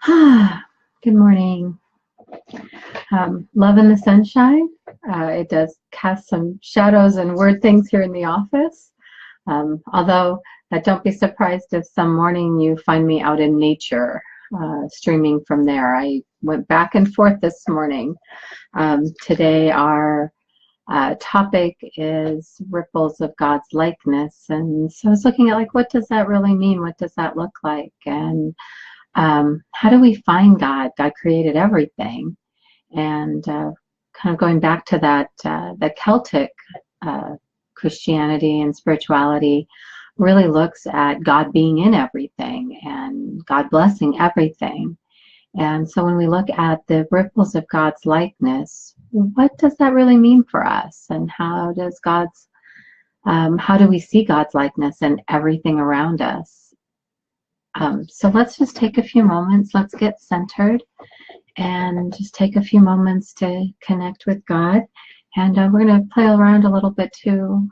Good morning. Love in the sunshine. It does cast some shadows and weird things here in the office. Although, don't be surprised if some morning you find me out in nature, streaming from there. I went back and forth this morning. Today, our topic is ripples of God's likeness. And so I was looking at, like, what does that really mean? What does that look like? And how do we find God? God created everything. And kind of going back to that, the Celtic Christianity and spirituality really looks at God being in everything and God blessing everything. And so when we look at the ripples of God's likeness, what does that really mean for us? And how do we see God's likeness in everything around us? So let's just take a few moments. Let's get centered and just take a few moments to connect with God. And we're going to play around a little bit too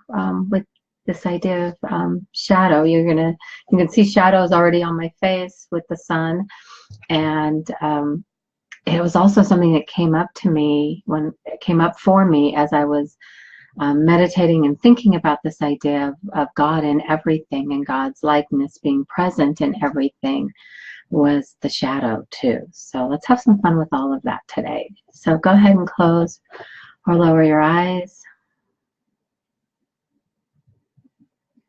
with this idea of shadow. You can see shadows already on my face with the sun. And it was also something that came up for me as I was meditating and thinking about this idea of God in everything and God's likeness being present in everything was the shadow too. So let's have some fun with all of that today. So go ahead and close or lower your eyes.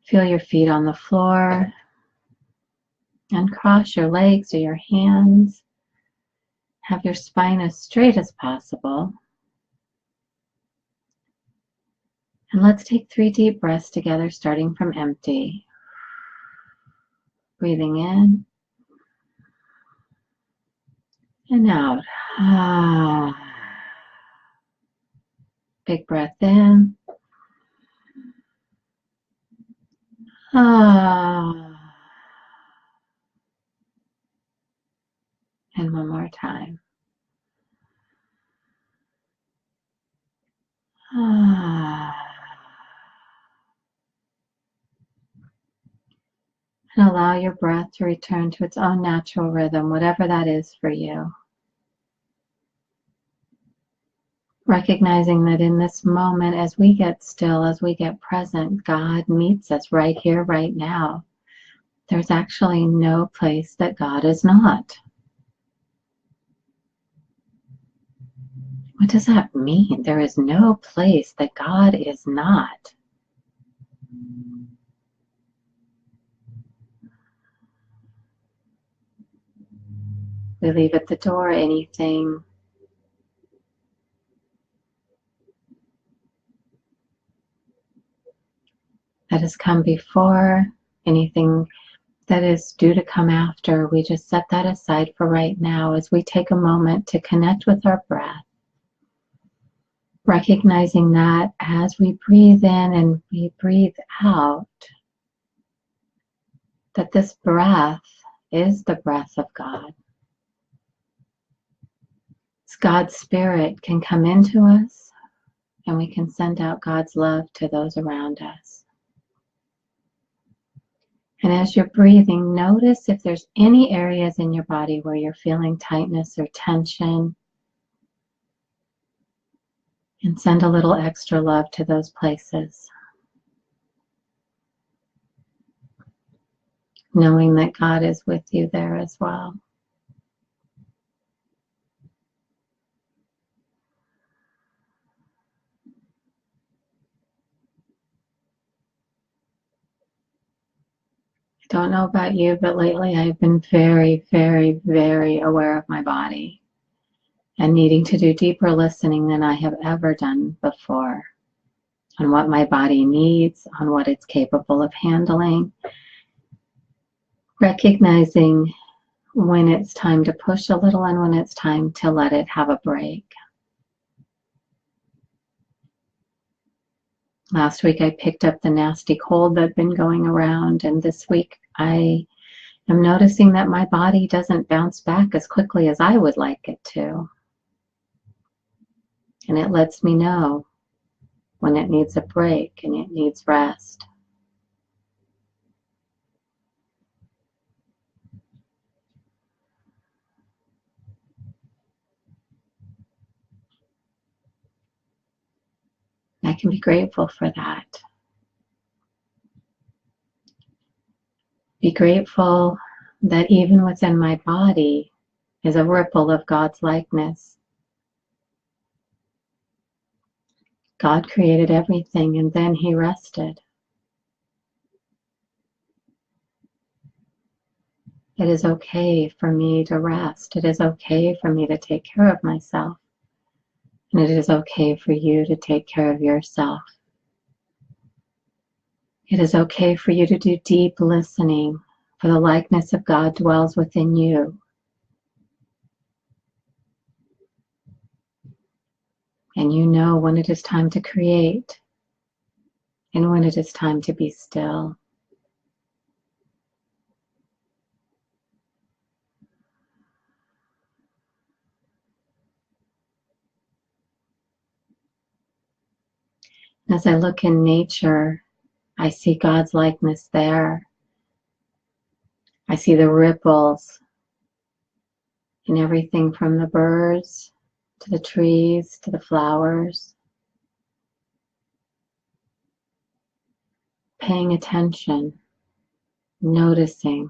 Feel your feet on the floor and cross your legs or your hands. Have your spine as straight as possible. And let's take 3 deep breaths together, starting from empty. Breathing in and out. Big breath in. And one more time. And allow your breath to return to its own natural rhythm, whatever that is for you. Recognizing that in this moment, as we get still, as we get present, God meets us right here, right now. There's actually no place that God is not. What does that mean? There is no place that God is not. We leave at the door anything that has come before, anything that is due to come after. We just set that aside for right now as we take a moment to connect with our breath. Recognizing that as we breathe in and we breathe out, that this breath is the breath of God. God's Spirit can come into us and we can send out God's love to those around us. And as you're breathing, notice if there's any areas in your body where you're feeling tightness or tension, and send a little extra love to those places. Knowing that God is with you there as well. I don't know about you, but lately I've been very, very, very aware of my body and needing to do deeper listening than I have ever done before on what my body needs, on what it's capable of handling, recognizing when it's time to push a little and when it's time to let it have a break. Last week I picked up the nasty cold that's been going around, and this week I am noticing that my body doesn't bounce back as quickly as I would like it to. And it lets me know when it needs a break and it needs rest. I can be grateful for that. Be grateful that even within my body is a ripple of God's likeness. God created everything and then He rested. It is okay for me to rest. It is okay for me to take care of myself. And it is okay for you to take care of yourself. It is okay for you to do deep listening, for the likeness of God dwells within you. And you know when it is time to create and when it is time to be still. As I look in nature, I see God's likeness there. I see the ripples in everything from the birds to the trees to the flowers. Paying attention, noticing.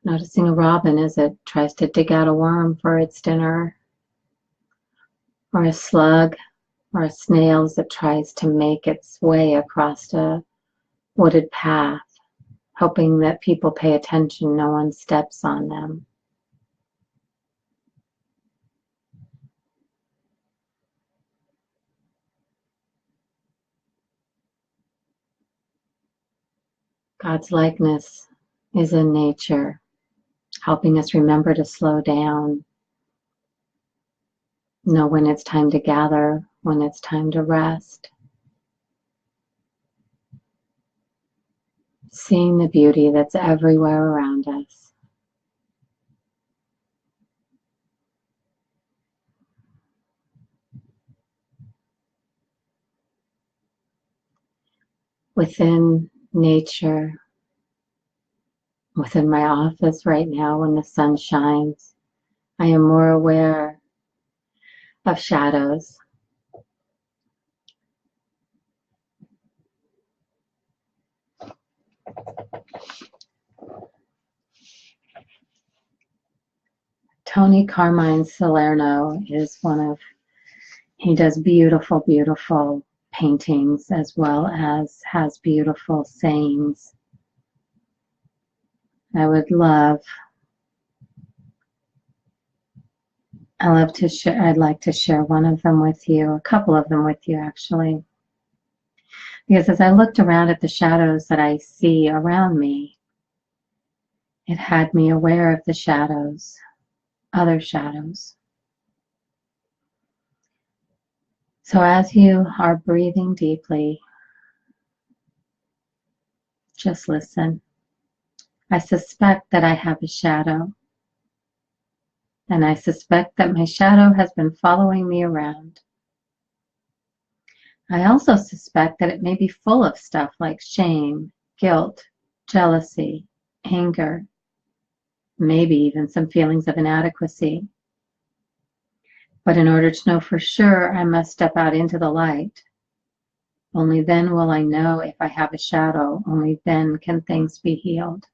Noticing a robin as it tries to dig out a worm for its dinner, or a slug or a snail as it tries to make its way across a wooded path, hoping that people pay attention, no one steps on them. God's likeness is in nature, helping us remember to slow down, know when it's time to gather, when it's time to rest. Seeing the beauty that's everywhere around us. Within nature, within my office right now when the sun shines, I am more aware of shadows. Toni Carmine Salerno is he does beautiful, beautiful paintings as well as has beautiful sayings. I'd like to share one of them with you, a couple of them with you actually. Because as I looked around at the shadows that I see around me, it had me aware of the shadows, other shadows. So as you are breathing deeply, just listen. I suspect that I have a shadow, and I suspect that my shadow has been following me around. I also suspect that it may be full of stuff like shame, guilt, jealousy, anger, maybe even some feelings of inadequacy. But in order to know for sure, I must step out into the light. Only then will I know if I have a shadow. Only then can things be healed.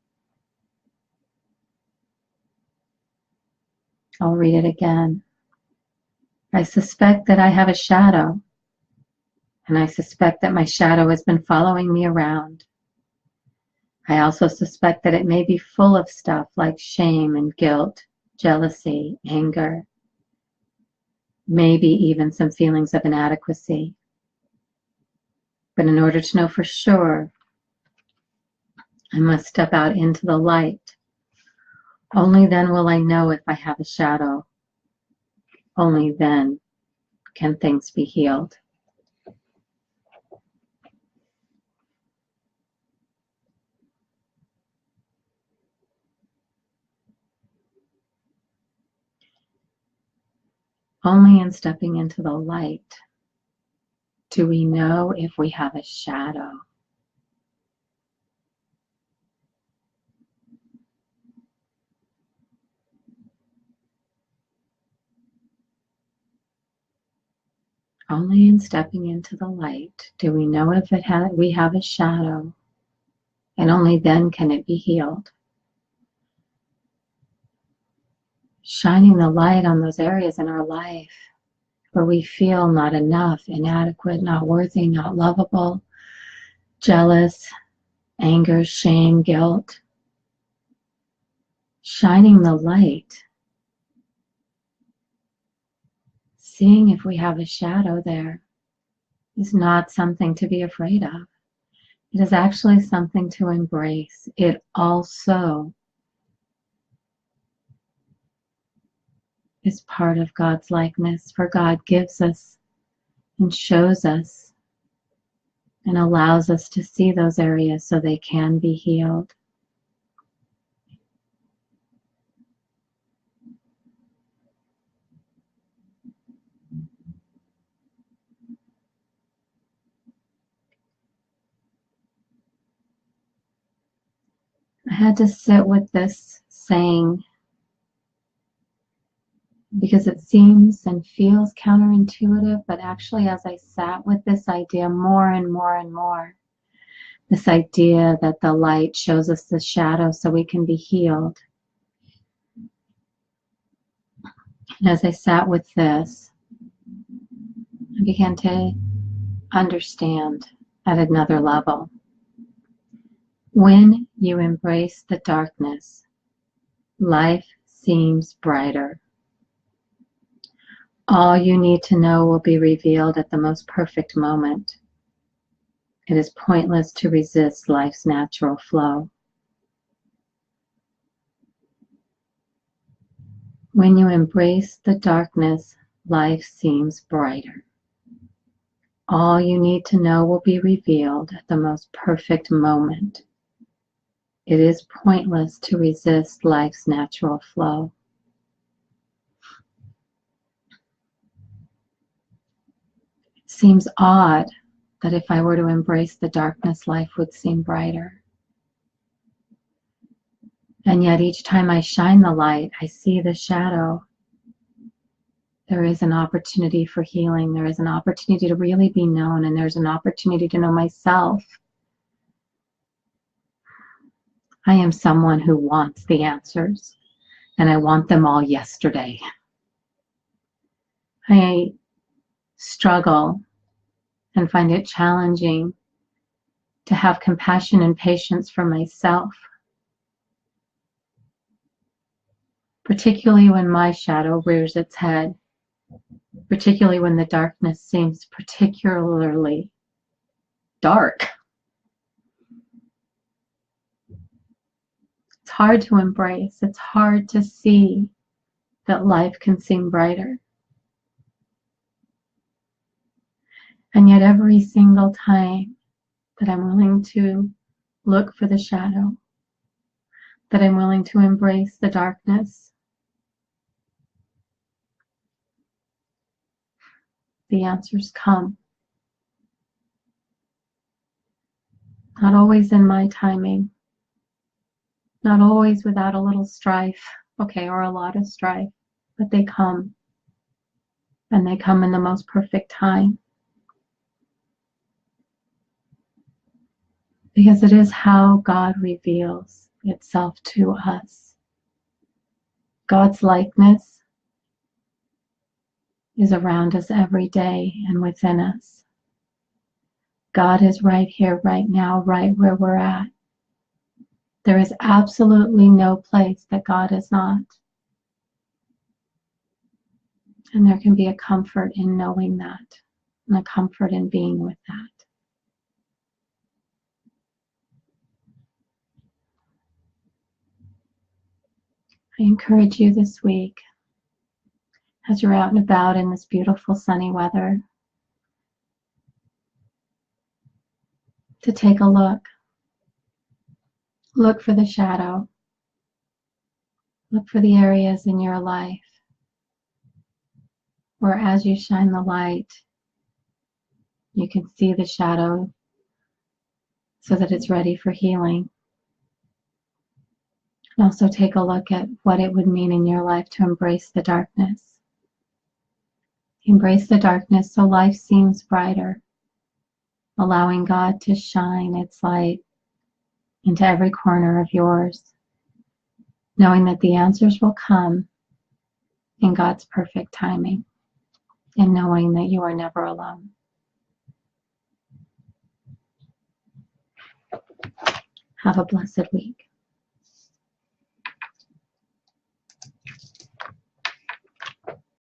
I'll read it again. I suspect that I have a shadow, and I suspect that my shadow has been following me around. I also suspect that it may be full of stuff like shame and guilt, jealousy, anger, maybe even some feelings of inadequacy. But in order to know for sure, I must step out into the light. Only then will I know if I have a shadow. Only then can things be healed. Only in stepping into the light do we know if we have a shadow. Only in stepping into the light do we know if we have a shadow, and only then can it be healed. Shining the light on those areas in our life where we feel not enough, inadequate, not worthy, not lovable, jealous, anger, shame, guilt. Shining the light, seeing if we have a shadow there, is not something to be afraid of. It is actually something to embrace. It also is part of God's likeness, for God gives us and shows us and allows us to see those areas so they can be healed. I had to sit with this saying because it seems and feels counterintuitive, but actually as I sat with this idea more and more and more, this idea that the light shows us the shadow so we can be healed. And as I sat with this, I began to understand at another level. When you embrace the darkness, life seems brighter. All you need to know will be revealed at the most perfect moment. It is pointless to resist life's natural flow. When you embrace the darkness, life seems brighter. All you need to know will be revealed at the most perfect moment. It is pointless to resist life's natural flow. It seems odd that if I were to embrace the darkness, life would seem brighter. And yet each time I shine the light, I see the shadow. There is an opportunity for healing. There is an opportunity to really be known, and there's an opportunity to know myself. I am someone who wants the answers, and I want them all yesterday. I struggle and find it challenging to have compassion and patience for myself, particularly when my shadow rears its head, particularly when the darkness seems particularly dark. It's hard to embrace. It's hard to see that life can seem brighter. And yet every single time that I'm willing to look for the shadow, that I'm willing to embrace the darkness, the answers come. Not always in my timing, not always without a little strife, or a lot of strife, but they come. And they come in the most perfect time. Because it is how God reveals itself to us. God's likeness is around us every day and within us. God is right here, right now, right where we're at. There is absolutely no place that God is not. And there can be a comfort in knowing that, and a comfort in being with that. I encourage you this week, as you're out and about in this beautiful sunny weather, to take a look. Look for the shadow. Look for the areas in your life where as you shine the light, you can see the shadow so that it's ready for healing. And also take a look at what it would mean in your life to embrace the darkness. Embrace the darkness so life seems brighter, allowing God to shine its light into every corner of yours, knowing that the answers will come in God's perfect timing, and knowing that you are never alone. Have a blessed week.